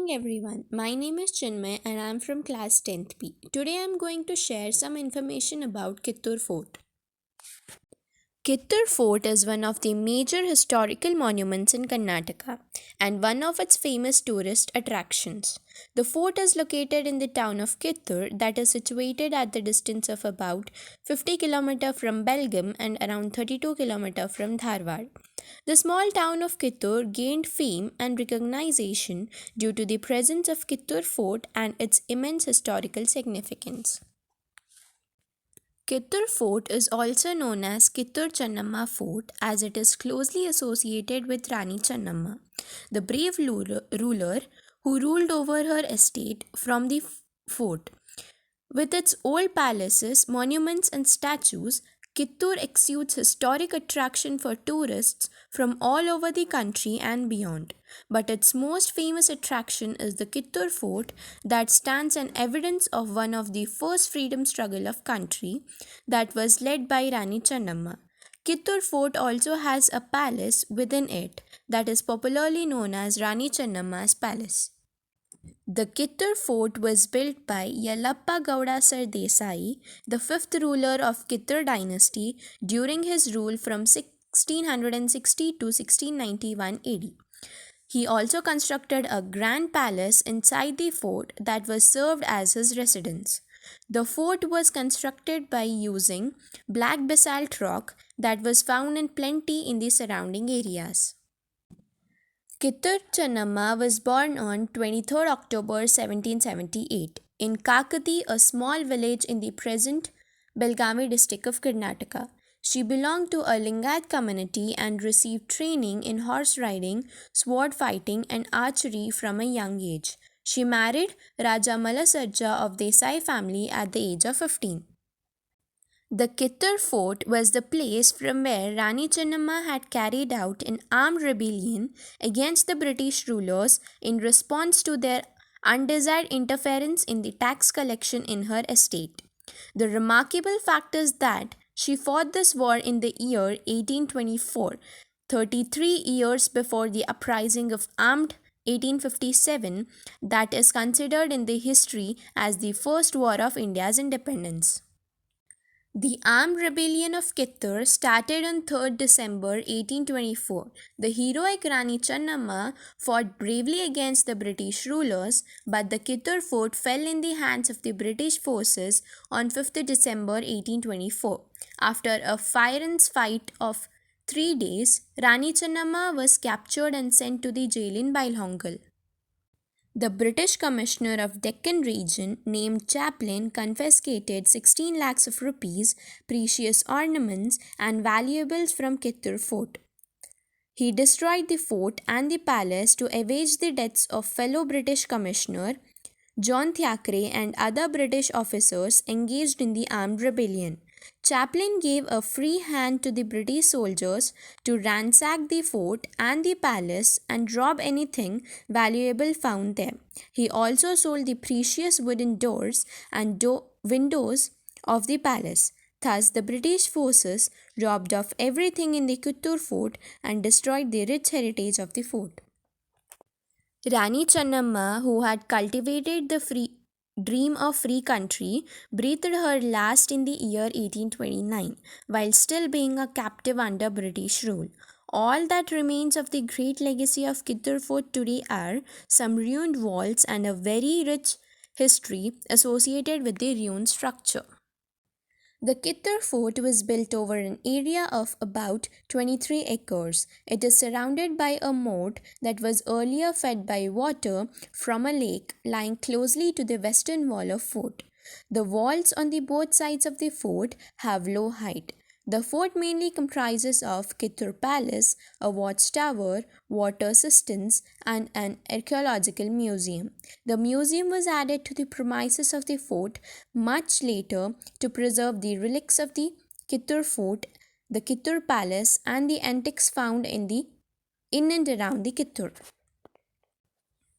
morning, everyone. My name is Chinmayi and I am from class 10th B. Today I am going to share some information about Kittur Fort. Kittur Fort is one of the major historical monuments in Karnataka and one of its famous tourist attractions. The fort is located in the town of Kittur, that is situated at the distance of about 50 km from Belgaum and around 32 km from Dharwad. The small town of Kittur gained fame and recognition due to the presence of Kittur Fort and its immense historical significance. Kittur Fort is also known as Kittur Channamma Fort as it is closely associated with Rani Channamma, the brave ruler who ruled over her estate from the fort. With its old palaces, monuments, and statues, Kittur exudes historic attraction for tourists from all over the country and beyond. But its most famous attraction is the Kittur Fort that stands an evidence of one of the first freedom struggle of country that was led by Rani Channamma. Kittur Fort also has a palace within it that is popularly known as Rani Channamma's Palace. The Kittur Fort was built by Yellappa Gowda Sir Desai, the fifth ruler of Kittur dynasty during his rule from 1660 to 1691 AD. He also constructed a grand palace inside the fort that was served as his residence. The fort was constructed by using black basalt rock that was found in plenty in the surrounding areas. Kittur Channamma was born on 23rd October 1778 in Kakati, a small village in the present Belgavi district of Karnataka. She belonged to a Lingayat community and received training in horse riding, sword fighting, and archery from a young age. She married Raja Malasarja of Desai family at the age of 15. The Kittur Fort was the place from where Rani Channamma had carried out an armed rebellion against the British rulers in response to their undesired interference in the tax collection in her estate. The remarkable fact is that she fought this war in the year 1824, 33 years before the uprising of armed 1857, that is considered in the history as the first war of India's independence. The armed rebellion of Kittur started on 3rd December 1824. The heroic Rani Channamma fought bravely against the British rulers, but the Kittur fort fell in the hands of the British forces on 5th December 1824. After a fire and fight of 3 days, Rani Channamma was captured and sent to the jail in Bailhongal. The British Commissioner of Deccan region, named Chaplin, confiscated 16 lakhs of rupees, precious ornaments, and valuables from Kittur Fort. He destroyed the fort and the palace to avenge the deaths of fellow British Commissioner John Thackeray and other British officers engaged in the armed rebellion. Chaplin gave a free hand to the British soldiers to ransack the fort and the palace and rob anything valuable found there. He also sold the precious wooden doors and windows of the palace. Thus, the British forces robbed of everything in the Kittur fort and destroyed the rich heritage of the fort. Rani Channamma, who had cultivated the dream of free country, breathed her last in the year 1829, while still being a captive under British rule. All that remains of the great legacy of Kittur Fort today are some ruined walls and a very rich history associated with the ruined structure. The Kittur Fort was built over an area of about 23 acres. It is surrounded by a moat that was earlier fed by water from a lake lying closely to the western wall of fort. The walls on the both sides of the fort have low height. The fort mainly comprises of Kittur Palace, a watchtower, water cisterns, and an archaeological museum. The museum was added to the premises of the fort much later to preserve the relics of the Kittur Fort, the Kittur Palace, and the antiques found in and around the Kittur.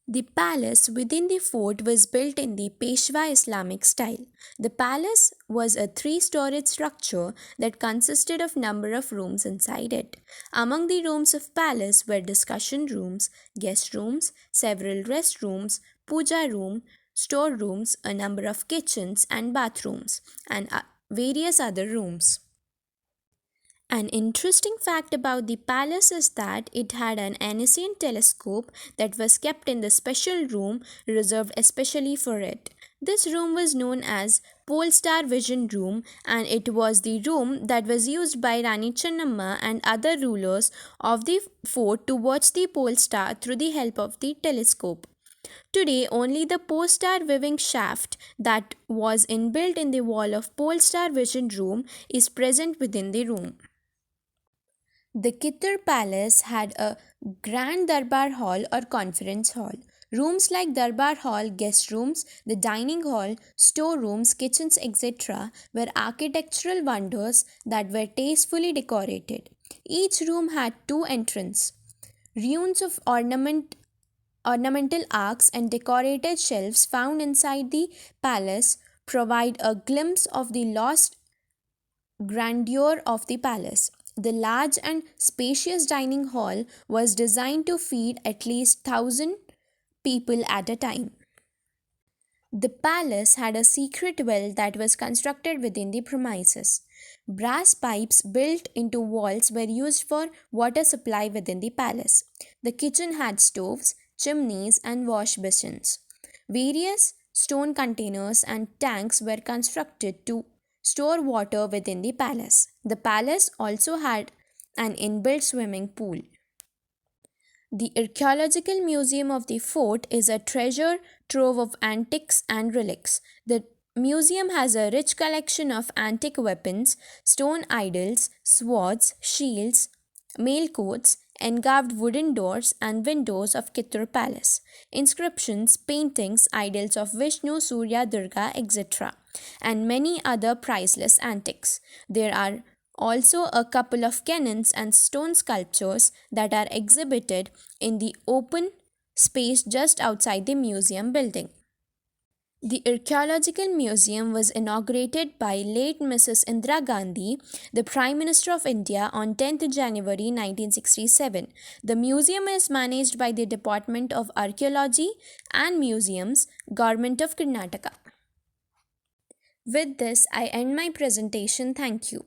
The palace within the fort was built in the Peshwa Islamic style. The palace was a three-storied structure that consisted of number of rooms inside it. Among the rooms of palace were discussion rooms, guest rooms, several restrooms, puja room, storerooms, a number of kitchens and bathrooms, and various other rooms. An interesting fact about the palace is that it had an ancient telescope that was kept in the special room reserved especially for it. This room was known as Pole Star Vision Room, and it was the room that was used by Rani Channamma and other rulers of the fort to watch the pole star through the help of the telescope. Today, only the pole star viewing shaft that was inbuilt in the wall of Pole Star Vision Room is present within the room. The Kittur Palace had a grand Darbar Hall or conference hall. Rooms like Darbar Hall, guest rooms, the dining hall, storerooms, kitchens, etc., were architectural wonders that were tastefully decorated. Each room had two entrances. Ruins of ornamental arcs and decorated shelves found inside the palace provide a glimpse of the lost grandeur of the palace. The large and spacious dining hall was designed to feed at least 1,000 people at a time. The palace had a secret well that was constructed within the premises. Brass pipes built into walls were used for water supply within the palace. The kitchen had stoves, chimneys, and wash basins. Various stone containers and tanks were constructed to store water within the palace. The palace also had an inbuilt swimming pool. The Archaeological Museum of the fort is a treasure trove of antiques and relics. The museum has a rich collection of antique weapons, stone idols, swords, shields, mail coats, engraved wooden doors and windows of Kittur Palace, inscriptions, paintings, idols of Vishnu, Surya, Durga, etc., and many other priceless antiques. There are also a couple of cannons and stone sculptures that are exhibited in the open space just outside the museum building. The Archaeological Museum was inaugurated by late Mrs. Indira Gandhi, the Prime Minister of India, on 10th January 1967. The museum is managed by the Department of Archaeology and Museums, Government of Karnataka. With this, I end my presentation. Thank you.